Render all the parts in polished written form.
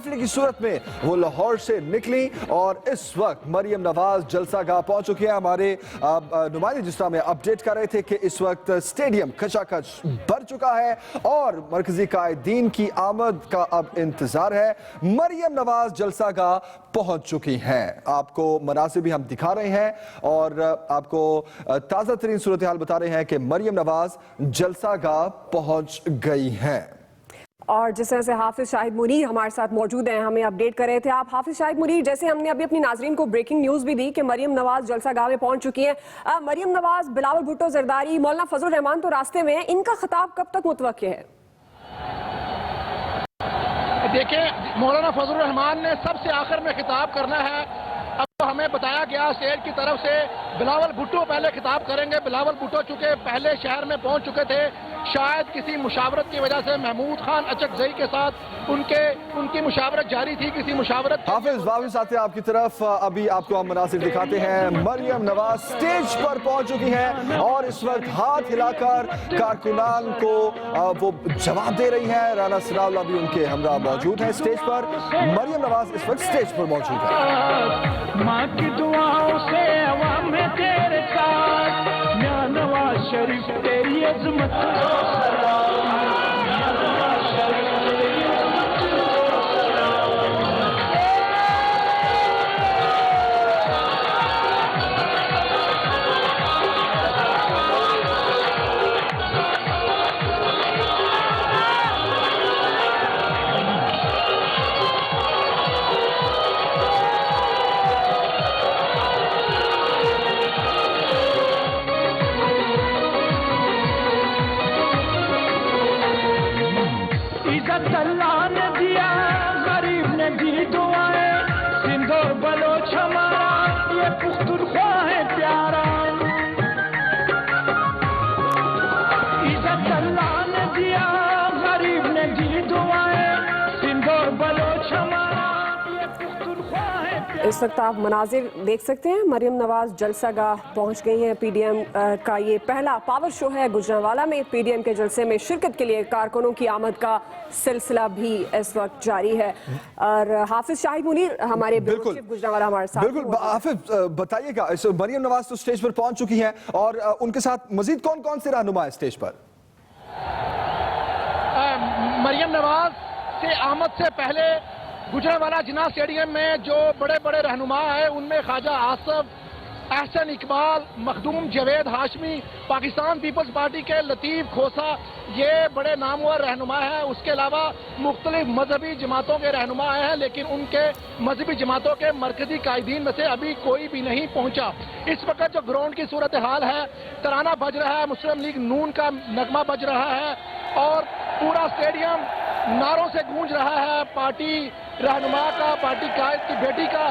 قافلے کی صورت میں وہ لاہور سے نکلی اور اس وقت مریم نواز جلسہ گاہ پہنچ چکی ہیں. ہمارے نمائندے جس طرح میں اپڈیٹ کر رہے تھے کہ اس وقت اسٹیڈیم کھچا کھچ بھر چکا ہے اور مرکزی قائدین کی آمد کا اب انتظار ہے. مریم نواز جلسہ گاہ پہنچ چکی ہیں. آپ کو مناظر بھی ہم دکھا رہے ہیں اور آپ کو تازہ ترین صورتحال بتا رہے ہیں کہ مریم نواز جلسہ گاہ پہنچ گئی ہیں. اور جس طرح سے حافظ شاہد منیر ہمارے ساتھ موجود ہیں، ہمیں اپڈیٹ کر رہے تھے آپ. حافظ شاہد منیر، جیسے ہم نے ابھی اپنی ناظرین کو بریکنگ نیوز بھی دی کہ مریم نواز جلسہ گاہ میں پہنچ چکی ہیں. مریم نواز، بلاول بھٹو زرداری، مولانا فضل الرحمان تو راستے میں ہیں. ان کا خطاب کب تک متوقع ہے؟ دیکھیں، مولانا فضل الرحمان نے سب سے آخر میں خطاب کرنا ہے. اب ہمیں بتایا گیا اسٹیج کی طرف سے بلاول بھٹو پہلے خطاب کریں گے. بلاول بھٹو چونکہ پہلے شہر میں پہنچ چکے تھے، شاید کسی مشاورت کی وجہ سے محمود خان اچکزئی کے ساتھ ان کی مشاورت جاری تھی. کسی مشاورت حافظ واپس آتے ہیں آپ کی طرف. ابھی آپ کو ہم مناظر دکھاتے ہیں. مریم نواز سٹیج پر پہنچ چکی ہیں اور اس وقت ہاتھ ہلا کر کارکنان کو وہ جواب دے رہی ہیں. رانا ثناءاللہ بھی ان کے ہمراہ موجود ہیں سٹیج پر. مریم نواز اس وقت سٹیج پر موجود ہے. ماں کی دعاؤں سے عوام میں تیرے ساتھ، میاں نواز شریف تیری عظمت اللہ نے دیا، غریب نے دی دعائیں، سندھ اور بلوچ ہمارا یہ پختونخوا ہے پیارا. عزت اللہ نے دیا، غریب نے دی دعائیں، سندھ اور بلوچ ہمارا یہ پختونخوا ہے پیارا. اس وقت آپ مناظر دیکھ سکتے ہیں. مریم نواز جلسہ گاہ پہنچ گئی ہیں. پی ڈی ایم کا یہ پہلا پاور شو ہے گوجرانوالہ میں. پی ڈی ایم کے جلسے میں شرکت کے لیے کارکنوں کی آمد کا سلسلہ بھی اس وقت جاری ہے. اور حافظ شاہد منیر ہمارے گوجرانوالہ ہمارے ساتھ. بالکل حافظ بتائیے گا، مریم نواز تو سٹیج پر پہنچ چکی ہیں اور ان کے ساتھ مزید کون کون سے رہنما ہیں سٹیج پر؟ مریم نواز سے آمد سے پہلے گوجرانوالہ جناح اسٹیڈیم میں جو بڑے بڑے رہنما ہیں ان میں خواجہ آصف، احسن اقبال، مخدوم جاوید ہاشمی، پاکستان پیپلز پارٹی کے لطیف کھوسا، یہ بڑے نامور رہنما ہیں. اس کے علاوہ مختلف مذہبی جماعتوں کے رہنما آئے ہیں، لیکن ان کے مذہبی جماعتوں کے مرکزی قائدین میں سے ابھی کوئی بھی نہیں پہنچا. اس وقت جو گراؤنڈ کی صورتحال ہے، ترانہ بج رہا ہے، مسلم لیگ نون کا نغمہ بج رہا ہے اور پورا اسٹیڈیم نعروں سے گونج رہا ہے. پارٹی رہنما کا، پارٹی قائد کی بیٹی کا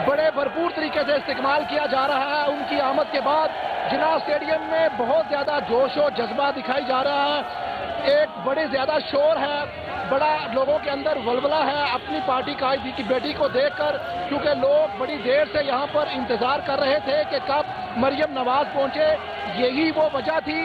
بڑے بھرپور طریقے سے استقبال کیا جا رہا ہے. ان کی آمد کے بعد جناح اسٹیڈیم میں بہت زیادہ جوش و جذبہ دکھائی جا رہا ہے. ایک بڑے زیادہ شور ہے، بڑا لوگوں کے اندر ولولہ ہے اپنی پارٹی قائد کی بیٹی کو دیکھ کر، کیونکہ لوگ بڑی دیر سے یہاں پر انتظار کر رہے تھے کہ کب مریم نواز پہنچے. یہی وہ وجہ تھی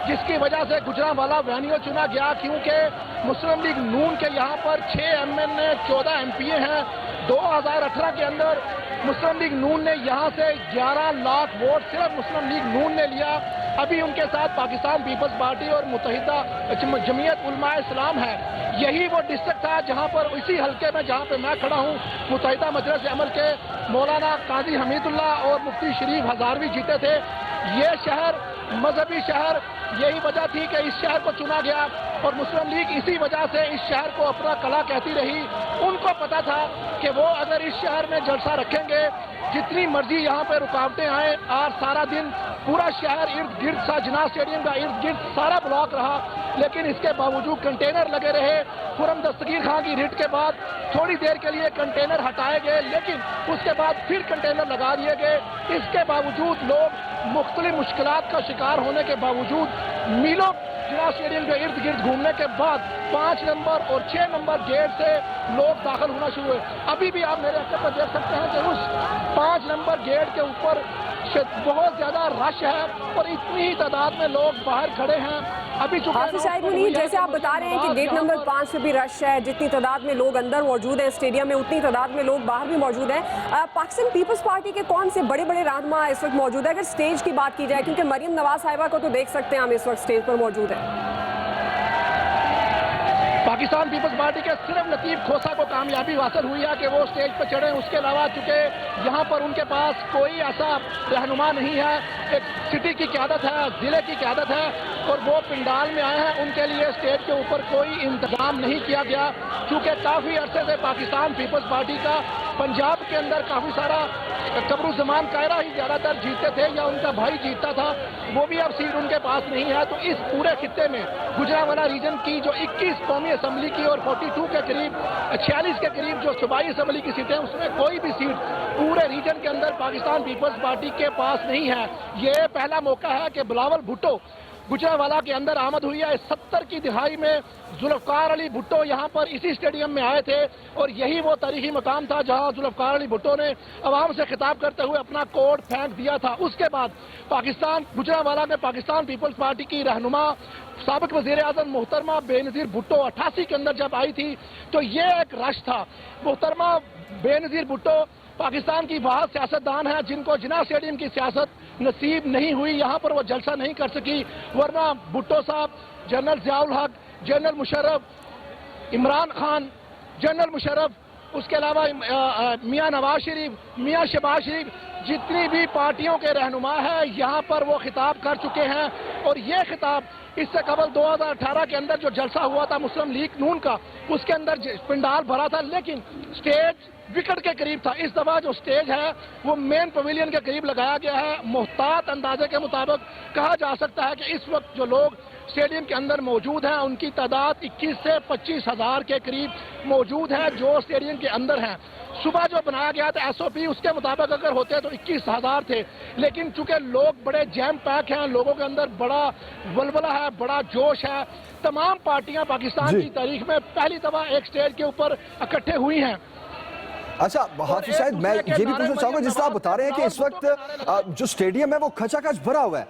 جس کی وجہ سے گوجرانوالہ وینیو چنا گیا، کیونکہ مسلم لیگ نون کے یہاں پر 6 ایم این اے 14 ایم پی اے ہیں. 2018 کے اندر مسلم لیگ نون نے یہاں سے 11 لاکھ ووٹ صرف مسلم لیگ نون نے لیا. ابھی ان کے ساتھ پاکستان پیپلز پارٹی اور متحدہ جمعیت علماء اسلام ہے. یہی وہ ڈسٹرکٹ تھا جہاں پر اسی حلقے میں جہاں پہ میں کھڑا ہوں، متحدہ مجلس عمل کے مولانا قاضی حمید اللہ اور مفتی شریف ہزاروی جیتے تھے. یہ شہر مذہبی شہر، یہی وجہ تھی کہ اس شہر کو چنا گیا اور مسلم لیگ اسی وجہ سے اس شہر کو اپنا قلعہ کہتی رہی. ان کو پتا تھا کہ وہ اگر اس شہر میں جلسہ رکھیں گے، جتنی مرضی یہاں پہ رکاوٹیں آئیں، اور سارا دن پورا شہر ارد گرد سا جناح اسٹیڈیم کا ارد گرد سارا بلاک رہا، لیکن اس کے باوجود کنٹینر لگے رہے. خرم دستگیر خان کی ریٹ کے بعد تھوڑی دیر کے لیے کنٹینر ہٹائے گئے، لیکن اس کے بعد پھر کنٹینر لگا دیے گئے. اس کے باوجود لوگ مختلف مشکلات کا شکار ہونے کے باوجود میلوں جناح اسٹیڈیم کے ارد گرد گھومنے کے بعد 5 نمبر اور 6 نمبر گیٹ سے لوگ داخل ہونا شروع ہوئے. ابھی بھی آپ میرے اثر پر دیکھ سکتے ہیں کہ اس 5 نمبر گیٹ کے اوپر بہت زیادہ رش ہے اور اتنی ہی تعداد میں لوگ باہر کھڑے ہیں. अभी चूंकि हाफिज शाहिद मुनीर, जैसे आप बता रहे हैं कि गेट नंबर 5 पे भी रश है, जितनी तादाद में लोग अंदर मौजूद हैं स्टेडियम में उतनी तादाद में लोग बाहर भी मौजूद हैं। पाकिस्तान पीपल्स पार्टी के कौन से बड़े बड़े रहनुमा इस वक्त मौजूद है? अगर स्टेज की बात की जाए, क्योंकि मरियम नवाज साहिबा को तो देख सकते हैं हम इस वक्त स्टेज पर मौजूद है। पाकिस्तान पीपल्स पार्टी के सिर्फ लतीफ खोसा को कामयाबी हासिल हुई है कि वो स्टेज पर चढ़े। उसके अलावा चूंकि यहाँ पर उनके पास कोई ऐसा रहनुमा नहीं है, एक सिटी की क़यादत है, ज़िले की क़यादत है और वो पिंडाल में आए हैं, उनके लिए स्टेज के ऊपर कोई इंतजाम नहीं किया गया। चूँकि काफ़ी अरसे से पाकिस्तान पीपल्स पार्टी का पंजाब के अंदर काफ़ी सारा कमरुज़्ज़मान कायरा ही ज़्यादातर जीतते थे या उनका भाई जीतता था, वो भी अब सीट उनके पास नहीं है। तो इस पूरे खित्ते में गुजरांवाला रीजन की जो 21 कौमी असम्बली की और 42 के करीब 46 के करीब जो सूबाई असम्बली की सीटें, उसमें कोई भी सीट पूरे रीजन के अंदर पाकिस्तान पीपल्स पार्टी के पास नहीं है। ये पहला मौका है कि बिलावल भुट्टो गुजरांवाला के अंदर आमद हुई है। 70 की दिहाई में जुल्फ़कार अली भुट्टो यहाँ पर इसी स्टेडियम में आए थे और यही वो तारीखी मकाम था जहाँ जुल्फ़कार अली भुट्टो ने आवाम से खिताब करते हुए अपना कोड फेंक दिया था। उसके बाद पाकिस्तान गुजरांवाला में पाकिस्तान पीपल्स पार्टी की रहनुमा साबिक वज़ीर आज़म मोहतरमा बेनज़ीर भुट्टो 88 के अंदर जब आई थी तो ये एक रश था। मोहतरमा बेनज़ीर भुट्टो पाकिस्तान की वह सियासतदान है जिनको जिन्ना स्टेडियम की सियासत नसीब नहीं हुई, यहाँ पर वो जलसा नहीं कर सकी, वरना भुट्टो साहब, जनरल ज़ियाउल हक, जनरल मुशर्रफ, इमरान खान, जनरल मुशर्रफ, उसके अलावा मियाँ नवाज शरीफ, मियाँ शहबाज शरीफ, जितनी भी पार्टियों के रहनुमा हैं यहाँ पर वो खिताब कर चुके हैं। और ये खिताब इससे कबल 2018 के अंदर जो जलसा हुआ था मुस्लिम लीग नून का, उसके अंदर पिंडाल भरा था लेकिन स्टेज विकेट के करीब था। इस दफा जो स्टेज है वो मेन पवेलियन के करीब लगाया गया है। मुहतात अंदाजे के मुताबिक कहा जा सकता है कि इस वक्त जो लोग स्टेडियम के अंदर मौजूद हैं उनकी तादाद 21 से 25 हज़ार के करीब मौजूद है जो स्टेडियम के अंदर हैं। सुबह जो बनाया गया था SOP उसके मुताबिक अगर होते तो 21 हज़ार थे, लेकिन चूंकि लोग बड़े जैम पैक हैं, लोगों के अंदर बड़ा वलवला है, बड़ा जोश है। तमाम पार्टियां पाकिस्तान की तारीख में पहली दफा एक स्टेज के ऊपर इकट्ठे हुई हैं। अच्छा हाफिज शाहिद, मैं ये भी पूछना चाहूंगा, जिस तरह आप बता रहे हैं कि इस वक्त जो स्टेडियम है वो खचाखच भरा हुआ है,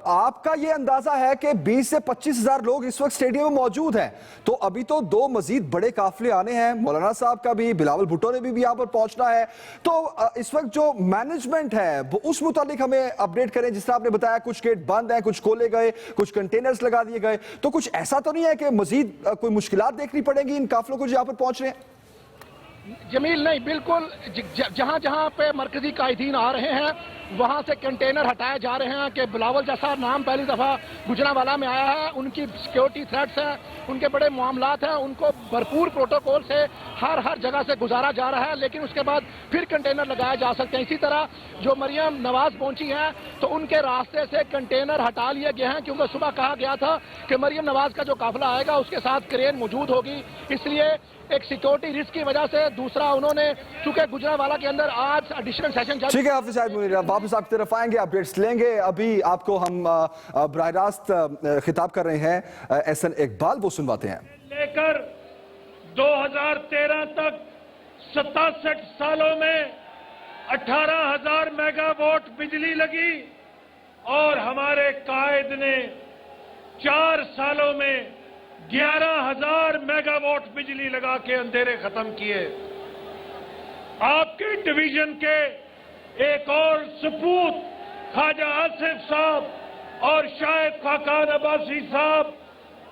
आपका ये अंदाजा है कि 20 से 25 हज़ार लोग इस वक्त स्टेडियम में मौजूद हैं, तो अभी तो 2 मजीद बड़े काफिले आने हैं, मौलाना साहब का भी, बिलावल भुट्टो ने भी यहाँ पर पहुंचना है, तो इस वक्त जो मैनेजमेंट है वो उस मुतालिक हमें अपडेट करें। जिस तरह आपने बताया कुछ गेट बंद है, कुछ खोले गए, कुछ कंटेनर्स लगा दिए गए, तो कुछ ऐसा तो नहीं है कि मजीद कोई मुश्किलात देखनी पड़ेगी इन काफिलों को जो यहाँ पर पहुंच रहे हैं? जमील नहीं, बिल्कुल जहां जहां पे मरकजी कायदीन आ रहे हैं वहां से कंटेनर हटाए जा रहे हैं कि बिलावल जैसा नाम पहली दफ़ा गुजरांवाला में आया है, उनकी सिक्योरिटी थ्रेट्स हैं, उनके बड़े मामलात हैं, उनको भरपूर प्रोटोकॉल से हर जगह से गुजारा जा रहा है, लेकिन उसके बाद फिर कंटेनर लगाए जा सकते हैं। इसी तरह जो मरियम नवाज पहुंची हैं तो उनके रास्ते से कंटेनर हटा लिए गए हैं, क्योंकि सुबह कहा गया था कि मरियम नवाज का जो काफिला आएगा उसके साथ क्रेन मौजूद होगी, इसलिए एक सिक्योरिटी रिस्क की वजह से। दूसरा, उन्होंने चूंकि गुजरांवाला के अंदर आज एडिशनल सेशन ठीक है हाफिज शाहिद मुनीर, वापस आपकी तरफ आएंगे, अपडेट्स लेंगे। अभी आपको हम बराह रास्त खिताब कर रहे हैं एहसन इकबाल, वो सुनवाते हैं। लेकर 2013 तक 67 सालों में 18,000 मेगावाट बिजली लगी और हमारे कायद ने 4 सालों में 11,000 मेगावाट बिजली लगा के अंधेरे खत्म किए। आपके डिवीजन के एक और सपूत ख्वाजा आसिफ साहब और शायद खाकान अब्बासी साहब,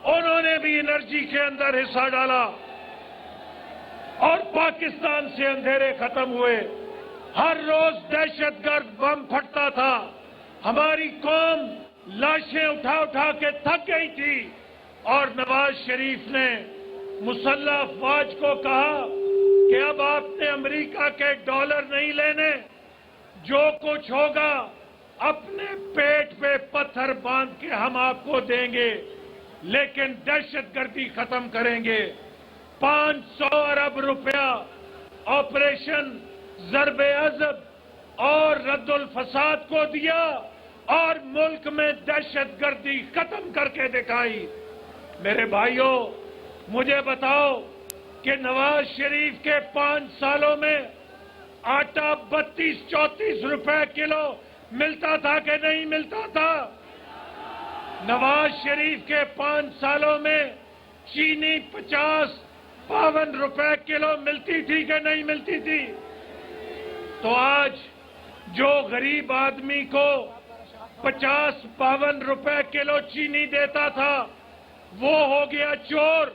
उन्होंने भी एनर्जी के अंदर हिस्सा डाला और पाकिस्तान से अंधेरे खत्म हुए। हर रोज दहशतगर्द बम फटता था, हमारी कौम लाशें उठा उठा के थक गई थी और नवाज शरीफ ने मुसल्लह अफवाज को कहा कि अब आपने अमेरिका के डॉलर नहीं लेने, जो कुछ होगा अपने पेट पे पत्थर बांध के हम आपको देंगे, लेकिन दहशतगर्दी खत्म करेंगे। 500 अरब रुपया ऑपरेशन ज़रबे अज़ब और रद्दुल फसाद को दिया और मुल्क में दहशतगर्दी खत्म करके दिखाई। मेरे भाइयों, मुझे बताओ कि नवाज शरीफ के 5 सालों में आटा 32-34 रुपए किलो मिलता था कि नहीं मिलता था? نواز شریف کے 5 سالوں میں چینی 50-52 روپے کلو ملتی تھی کہ نہیں ملتی تھی؟ تو آج جو غریب آدمی کو 50-52 روپے کلو چینی دیتا تھا وہ ہو گیا چور.